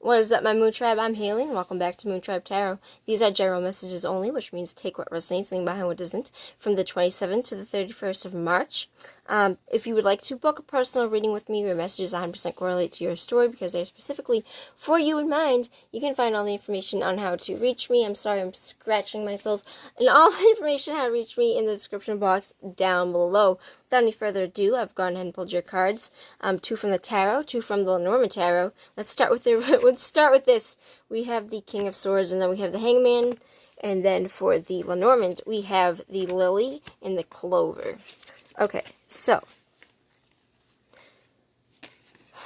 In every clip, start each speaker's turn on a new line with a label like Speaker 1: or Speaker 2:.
Speaker 1: What is up, my Moon Tribe? I'm Haley, and welcome back to Moon Tribe Tarot. These are general messages only, which means take what resonates, leave behind what doesn't, from the 27th to the 31st of March. If you would like to book a personal reading with me, your messages 100% correlate to your story because they're specifically for you in mind. You can find all the information on how to reach me. I'm sorry, I'm scratching myself. And all the information on how to reach me in the description box down below. Without any further ado, I've gone ahead and pulled your cards. Two from the tarot, two from the Lenormand tarot. Let's start with this. We have the King of Swords, and then we have the Hangman. And then for the Lenormand, we have the Lily and the Clover. Okay, so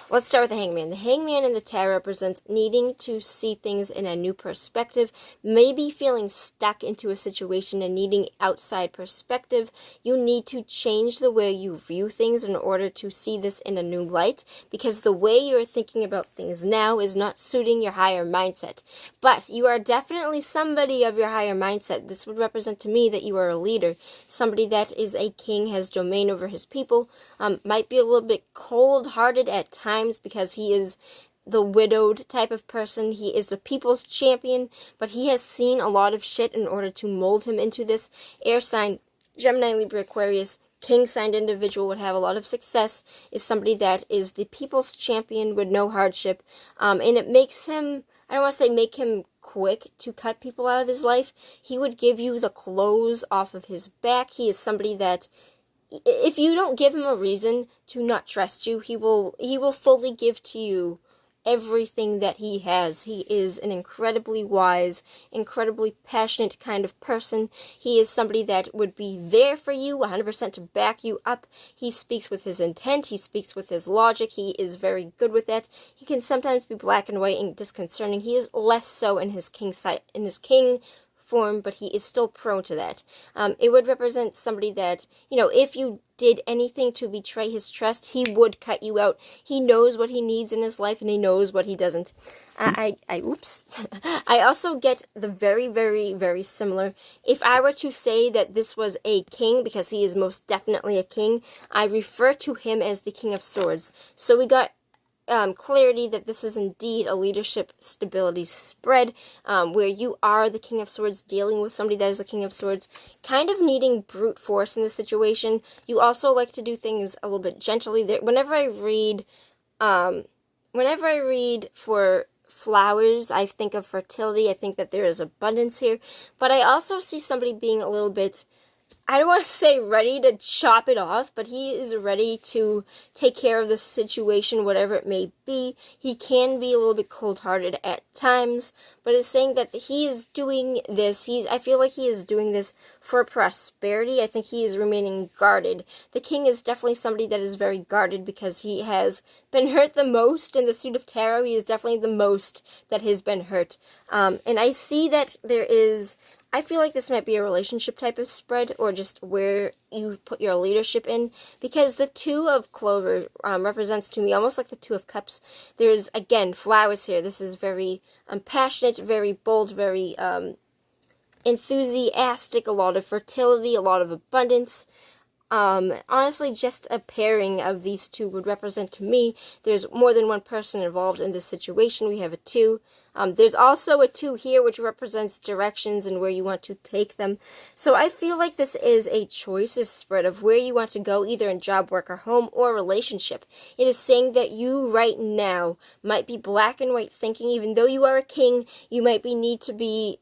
Speaker 1: let's start with the Hangman. The Hangman in the tarot represents needing to see things in a new perspective, maybe feeling stuck into a situation and needing outside perspective. You need to change the way you view things in order to see this in a new light, because the way you're thinking about things now is not suiting your higher mindset. But you are definitely somebody of your higher mindset. This would represent to me that you are a leader, somebody that is a king, has domain over his people, might be a little bit cold-hearted at times, because he is the widowed type of person. He is the people's champion, but he has seen a lot of shit in order to mold him into this. Air sign, Gemini, Libra, Aquarius, king signed individual would have a lot of success, is somebody that is the people's champion with no hardship, and it makes him, I don't want to say make him quick to cut people out of his life. He would give you the clothes off of his back. He is somebody that, if you don't give him a reason to not trust you, he will fully give to you everything that he has. He is an incredibly wise, incredibly passionate kind of person. He is somebody that would be there for you 100% to back you up. He speaks with his intent. He speaks with his logic. He is very good with that. He can sometimes be black and white and disconcerting. He is less so in his king form, but he is still prone to that. It would represent somebody that, if you did anything to betray his trust, he would cut you out. He knows what he needs in his life, and he knows what he doesn't. Oops. I also get the very, very, very similar. If I were to say that this was a king, because he is most definitely a king, I refer to him as the King of Swords. So we got clarity that this is indeed a leadership stability spread, where you are the King of Swords dealing with somebody that is the King of Swords, kind of needing brute force in the situation. You also like to do things a little bit gently. Whenever I read for flowers, I think of fertility. I think that there is abundance here, but I also see somebody being a little bit, I don't want to say ready to chop it off, but he is ready to take care of the situation, whatever it may be. He can be a little bit cold-hearted at times, but it's saying that he is doing this. I feel like he is doing this for prosperity. I think he is remaining guarded. The king is definitely somebody that is very guarded because he has been hurt the most in the suit of tarot. He is definitely the most that has been hurt. And I see that I feel like this might be a relationship type of spread, or just where you put your leadership in, because the Two of Clover represents to me almost like the Two of Cups. There's, again, flowers here. This is very passionate, very bold, very enthusiastic, a lot of fertility, a lot of abundance. Honestly, just a pairing of these two would represent to me, there's more than one person involved in this situation. We have a two. There's also a two here, which represents directions and where you want to take them. So I feel like this is a choices spread of where you want to go, either in job, work, or home, or relationship. It is saying that you right now might be black and white thinking. Even though you are a king, you might need to be,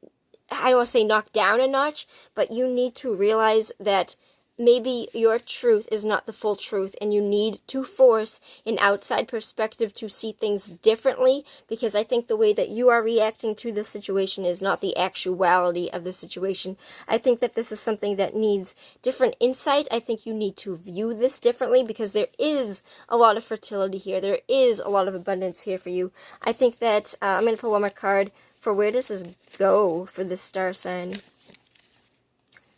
Speaker 1: I don't want to say knocked down a notch, but you need to realize that maybe your truth is not the full truth, and you need to force an outside perspective to see things differently, because I think the way that you are reacting to the situation is not the actuality of the situation. I think that this is something that needs different insight. I think you need to view this differently, because there is a lot of fertility here. There is a lot of abundance here for you. I think that I'm going to pull one more card for where does this go for this star sign.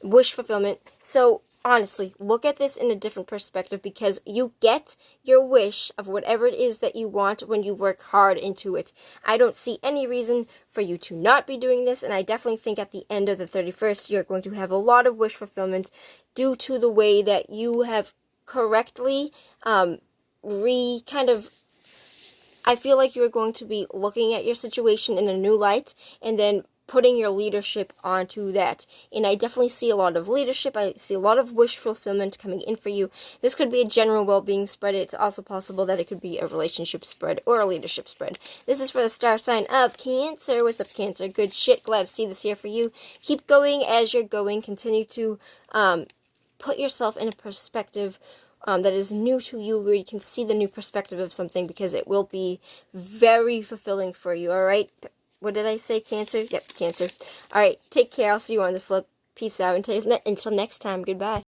Speaker 1: Wish fulfillment. So honestly, look at this in a different perspective, because you get your wish of whatever it is that you want when you work hard into it. I don't see any reason for you to not be doing this, and I definitely think at the end of the 31st, you're going to have a lot of wish fulfillment due to the way that you have correctly kind of I feel like you're going to be looking at your situation in a new light and then putting your leadership onto that. And I definitely see a lot of leadership. I see a lot of wish fulfillment coming in for you. This could be a general well-being spread. It's also possible that it could be a relationship spread or a leadership spread. This is for the star sign of Cancer. What's up, Cancer? Good shit. Glad to see this here for you. Keep going as you're going. Continue to put yourself in a perspective that is new to you, where you can see the new perspective of something, because it will be very fulfilling for you, alright? What did I say, Cancer? Yep, Cancer. Alright, take care. I'll see you on the flip. Peace out. Until next time, goodbye.